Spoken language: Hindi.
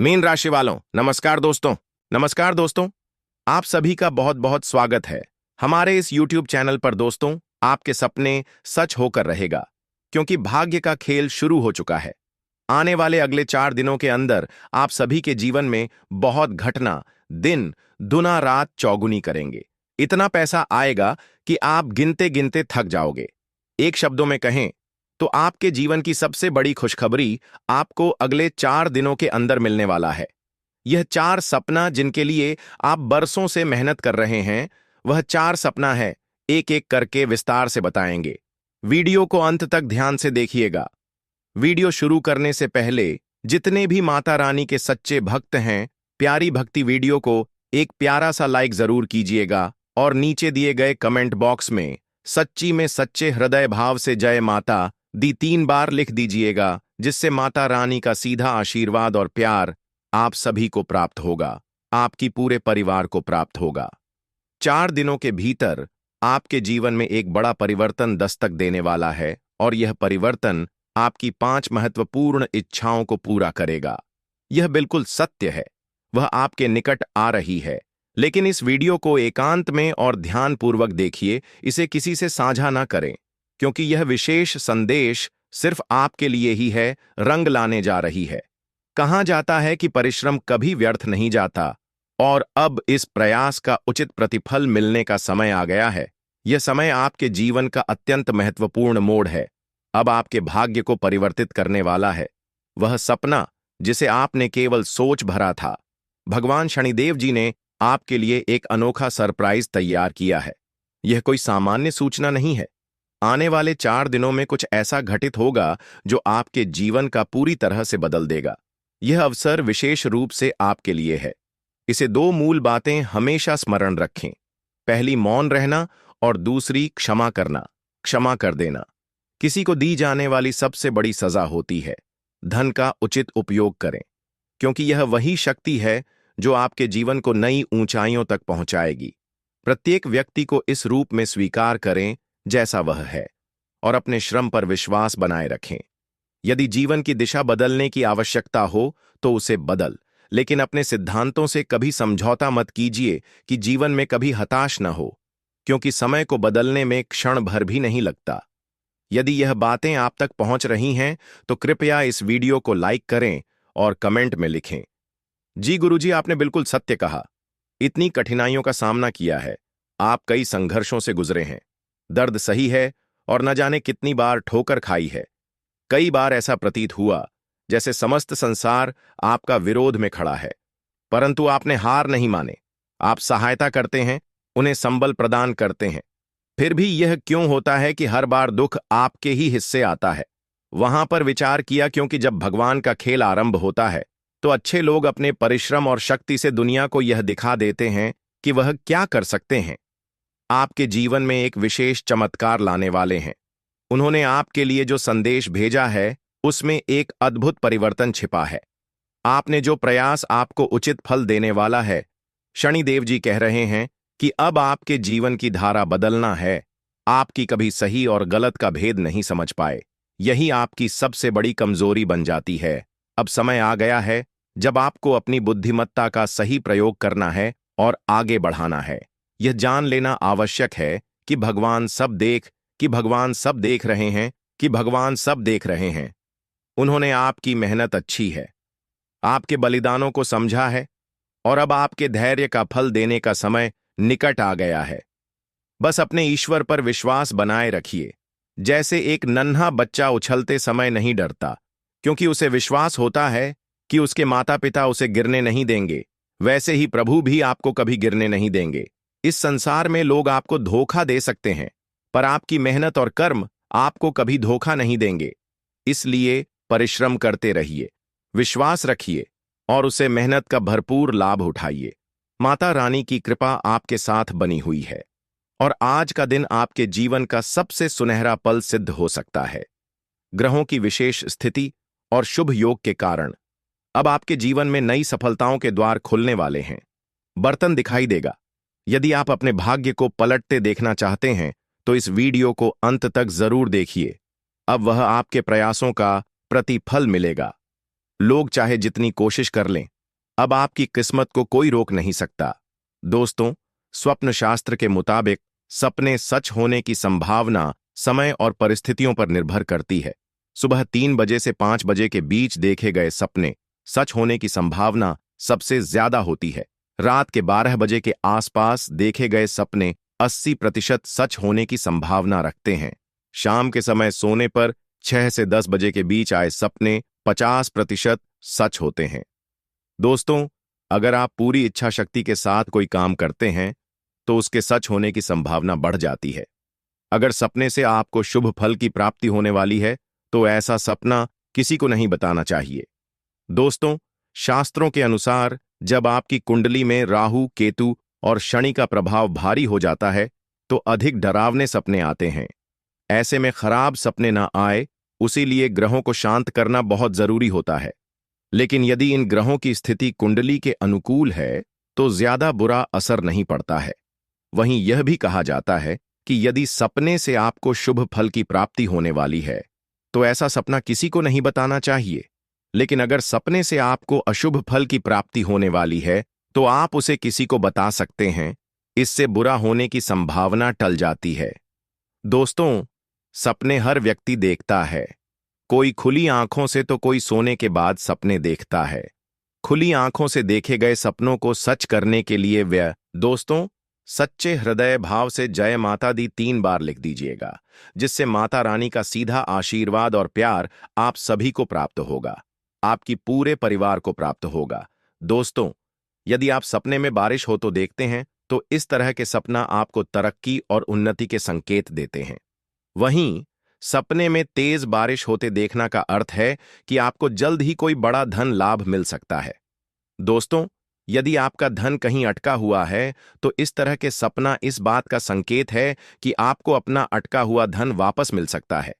मीन राशि वालों, नमस्कार दोस्तों। नमस्कार दोस्तों, आप सभी का बहुत बहुत स्वागत है हमारे इस YouTube चैनल पर। दोस्तों, आपके सपने सच होकर रहेगा, क्योंकि भाग्य का खेल शुरू हो चुका है। आने वाले अगले 4 दिनों के अंदर आप सभी के जीवन में बहुत घटना, दिन दुना रात चौगुनी करेंगे। इतना पैसा आएगा कि आप गिनते गिनते थक जाओगे। एक शब्दों में कहें तो आपके जीवन की सबसे बड़ी खुशखबरी आपको अगले 4 दिनों के अंदर मिलने वाला है। यह 4 सपना जिनके लिए आप बरसों से मेहनत कर रहे हैं, वह 4 सपना है। एक एक करके विस्तार से बताएंगे। वीडियो को अंत तक ध्यान से देखिएगा। वीडियो शुरू करने से पहले जितने भी माता रानी के सच्चे भक्त हैं, प्यारी भक्ति वीडियो को एक प्यारा सा लाइक जरूर कीजिएगा और नीचे दिए गए कमेंट बॉक्स में सच्ची में सच्चे हृदय भाव से जय माता दी 3 बार लिख दीजिएगा, जिससे माता रानी का सीधा आशीर्वाद और प्यार आप सभी को प्राप्त होगा, आपकी पूरे परिवार को प्राप्त होगा। 4 दिनों के भीतर आपके जीवन में एक बड़ा परिवर्तन दस्तक देने वाला है और यह परिवर्तन आपकी 5 महत्वपूर्ण इच्छाओं को पूरा करेगा। यह बिल्कुल सत्य है, वह आपके निकट आ रही है। लेकिन इस वीडियो को एकांत में और ध्यानपूर्वक देखिए, इसे किसी से साझा ना करें, क्योंकि यह विशेष संदेश सिर्फ आपके लिए ही है, रंग लाने जा रही है। कहा जाता है कि परिश्रम कभी व्यर्थ नहीं जाता, और अब इस प्रयास का उचित प्रतिफल मिलने का समय आ गया है। यह समय आपके जीवन का अत्यंत महत्वपूर्ण मोड़ है। अब आपके भाग्य को परिवर्तित करने वाला है वह सपना जिसे आपने केवल सोच भरा था। भगवान शनिदेव जी ने आपके लिए एक अनोखा सरप्राइज तैयार किया है। यह कोई सामान्य सूचना नहीं है। आने वाले 4 दिनों में कुछ ऐसा घटित होगा जो आपके जीवन का पूरी तरह से बदल देगा। यह अवसर विशेष रूप से आपके लिए है। इसे 2 मूल बातें हमेशा स्मरण रखें। पहली, मौन रहना, और दूसरी, क्षमा करना, क्षमा कर देना। किसी को दी जाने वाली सबसे बड़ी सजा होती है। धन का उचित उपयोग करें, क्योंकि यह वही शक्ति है जो आपके जीवन को नई ऊंचाइयों तक पहुंचाएगी। प्रत्येक व्यक्ति को इस रूप में स्वीकार करें जैसा वह है, और अपने श्रम पर विश्वास बनाए रखें। यदि जीवन की दिशा बदलने की आवश्यकता हो तो उसे बदल, लेकिन अपने सिद्धांतों से कभी समझौता मत कीजिए कि जीवन में कभी हताश न हो, क्योंकि समय को बदलने में क्षण भर भी नहीं लगता। यदि यह बातें आप तक पहुंच रही हैं तो कृपया इस वीडियो को लाइक करें और कमेंट में लिखें, जी गुरुजी, आपने बिल्कुल सत्य कहा। इतनी कठिनाइयों का सामना किया है, आप कई संघर्षों से गुजरे हैं, दर्द सही है और न जाने कितनी बार ठोकर खाई है। कई बार ऐसा प्रतीत हुआ जैसे समस्त संसार आपका विरोध में खड़ा है, परंतु आपने हार नहीं माने। आप सहायता करते हैं, उन्हें संबल प्रदान करते हैं। फिर भी यह क्यों होता है कि हर बार दुख आपके ही हिस्से आता है? वहां पर विचार किया, क्योंकि जब भगवान का खेल आरंभ होता है तो अच्छे लोग अपने परिश्रम और शक्ति से दुनिया को यह दिखा देते हैं कि वह क्या कर सकते हैं। आपके जीवन में एक विशेष चमत्कार लाने वाले हैं। उन्होंने आपके लिए जो संदेश भेजा है उसमें एक अद्भुत परिवर्तन छिपा है। आपने जो प्रयास आपको उचित फल देने वाला है। शनिदेव जी कह रहे हैं कि अब आपके जीवन की धारा बदलना है। आपकी कभी सही और गलत का भेद नहीं समझ पाए, यही आपकी सबसे बड़ी कमजोरी बन जाती है। अब समय आ गया है जब आपको अपनी बुद्धिमत्ता का सही प्रयोग करना है और आगे बढ़ाना है। यह जान लेना आवश्यक है कि भगवान सब देख रहे हैं, कि भगवान सब देख रहे हैं। उन्होंने आपकी मेहनत अच्छी है, आपके बलिदानों को समझा है, और अब आपके धैर्य का फल देने का समय निकट आ गया है। बस अपने ईश्वर पर विश्वास बनाए रखिए। जैसे एक नन्हा बच्चा उछलते समय नहीं डरता, क्योंकि उसे विश्वास होता है कि उसके माता पिता उसे गिरने नहीं देंगे, वैसे ही प्रभु भी आपको कभी गिरने नहीं देंगे। इस संसार में लोग आपको धोखा दे सकते हैं, पर आपकी मेहनत और कर्म आपको कभी धोखा नहीं देंगे। इसलिए परिश्रम करते रहिए, विश्वास रखिए और उसे मेहनत का भरपूर लाभ उठाइए। माता रानी की कृपा आपके साथ बनी हुई है, और आज का दिन आपके जीवन का सबसे सुनहरा पल सिद्ध हो सकता है। ग्रहों की विशेष स्थिति और शुभ योग के कारण अब आपके जीवन में नई सफलताओं के द्वार खुलने वाले हैं। बर्तन दिखाई देगा। यदि आप अपने भाग्य को पलटते देखना चाहते हैं तो इस वीडियो को अंत तक जरूर देखिए। अब वह आपके प्रयासों का प्रतिफल मिलेगा। लोग चाहे जितनी कोशिश कर लें, अब आपकी किस्मत को कोई रोक नहीं सकता। दोस्तों, स्वप्न शास्त्र के मुताबिक सपने सच होने की संभावना समय और परिस्थितियों पर निर्भर करती है। सुबह 3 बजे से 5 बजे के बीच देखे गए सपने सच होने की संभावना सबसे ज्यादा होती है। रात के 12 बजे के आसपास देखे गए सपने 80% सच होने की संभावना रखते हैं। शाम के समय सोने पर 6 से 10 बजे के बीच आए सपने 50% सच होते हैं। दोस्तों, अगर आप पूरी इच्छा शक्ति के साथ कोई काम करते हैं तो उसके सच होने की संभावना बढ़ जाती है। अगर सपने से आपको शुभ फल की प्राप्ति होने वाली है तो ऐसा सपना किसी को नहीं बताना चाहिए। दोस्तों, शास्त्रों के अनुसार जब आपकी कुंडली में राहु, केतु और शनि का प्रभाव भारी हो जाता है तो अधिक डरावने सपने आते हैं। ऐसे में खराब सपने ना आए, उसी लिए ग्रहों को शांत करना बहुत जरूरी होता है। लेकिन यदि इन ग्रहों की स्थिति कुंडली के अनुकूल है तो ज्यादा बुरा असर नहीं पड़ता है। वहीं यह भी कहा जाता है कि यदि सपने से आपको शुभ फल की प्राप्ति होने वाली है तो ऐसा सपना किसी को नहीं बताना चाहिए। लेकिन अगर सपने से आपको अशुभ फल की प्राप्ति होने वाली है तो आप उसे किसी को बता सकते हैं। इससे बुरा होने की संभावना टल जाती है। दोस्तों, सपने हर व्यक्ति देखता है। कोई खुली आंखों से तो कोई सोने के बाद सपने देखता है। खुली आंखों से देखे गए सपनों को सच करने के लिए दोस्तों, सच्चे हृदय भाव से जय माता दी 3 बार लिख दीजिएगा, जिससे माता रानी का सीधा आशीर्वाद और प्यार आप सभी को प्राप्त होगा, आपकी पूरे परिवार को प्राप्त होगा। दोस्तों, यदि आप सपने में बारिश हो तो देखते हैं तो इस तरह के सपना आपको तरक्की और उन्नति के संकेत देते हैं। वहीं सपने में तेज बारिश होते देखना का अर्थ है कि आपको जल्द ही कोई बड़ा धन लाभ मिल सकता है। दोस्तों, यदि आपका धन कहीं अटका हुआ है तो इस तरह के सपना इस बात का संकेत है कि आपको अपना अटका हुआ धन वापस मिल सकता है।